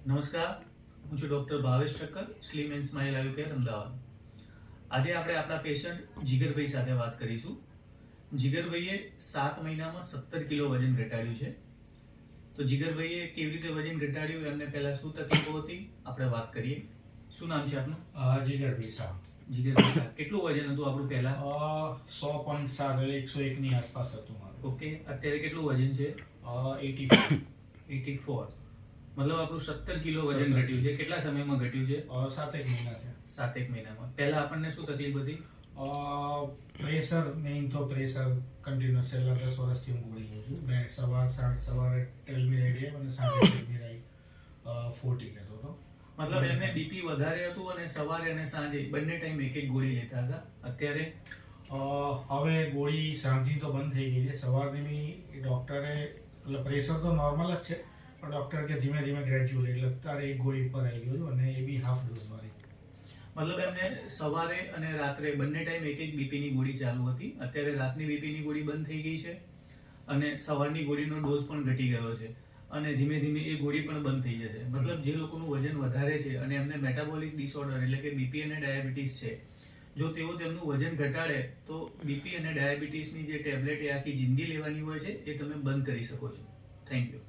નમસ્કાર, હું છું doctor Bhavesh Thakkar, slim and smile આયુ કેર અમદાવાદ. આજે આપણે આપણા પેશન્ટ જીગરભાઈ સાથે વાત કરીશું. જીગરભાઈએ 7 મહિનામાં 17 કિલો વજન ઘટાડ્યું છે. તો જીગરભાઈએ કેવી રીતે વજન ઘટાડ્યું, એમને પહેલા શું તકલીફો હતી, આપણે વાત કરીએ. શું નામ છે આપનું? જીગરભાઈ શાહ. જીગરભાઈ શાહ. કેટલું વજન હતું આપણું પહેલા? 100.7 એટલે 101 ની આસપાસ હતું મારું. ઓકે, અત્યારે કેટલું વજન છે? 84. 84. મતલબ આપણું 17 કિલો વજન ઘટ્યું છે. કેટલા સમયમાં ઘટ્યું છે? 7 મહિના છે. 7 મહિનામાં. પહેલા આપણને શું તકલીફ હતી? પ્રેશર, મેઇન તો પ્રેશર કન્ટિન્યુઅસ છેલ્લા 10 વર્ષથી હું ગોળી લઉં છું. મેં સવારે ટેલમીરાઇડ અને સાંજે ટેલમીરાઇડ 40 લેતો હતો. મતલબ એમને બીપી વધારે હતું અને સવારે અને સાંજે બંને ટાઈમ એક એક ગોળી લેતા હતા. અત્યારે હવે ગોળી સાંજની તો બંધ થઈ ગઈ છે. સવારની બી ડૉક્ટરે, એટલે પ્રેશર તો નોર્મલ જ છે, પણ ડૉક્ટર કે ધીમે ધીમે ગ્રેજ્યુઅલી, એટલે અત્યારે એક ગોળી પર આવી ગયો છું અને એ બી હાફ ડોઝ વાળી. મતલબ એમને સવારે અને રાત્રે બંને ટાઈમ એક એક બીપીની ગોળી ચાલુ હતી. અત્યારે રાતની બીપીની ગોળી બંધ થઈ ગઈ છે અને સવારની ગોળીનો ડોઝ પણ ઘટી ગયો છે અને ધીમે ધીમે એ ગોળી પણ બંધ થઈ જશે. મતલબ જે લોકોનું વજન વધારે છે અને એમને મેટાબોલિક ડિસઓર્ડર એટલે કે બીપી અને ડાયાબિટીસ છે, જો તેઓ તેમનું વજન ઘટાડે તો બીપી અને ડાયાબિટીસની જે ટેબ્લેટ એ આખી જિંદગી લેવાની હોય છે એ તમે બંધ કરી શકો છો. Thank you.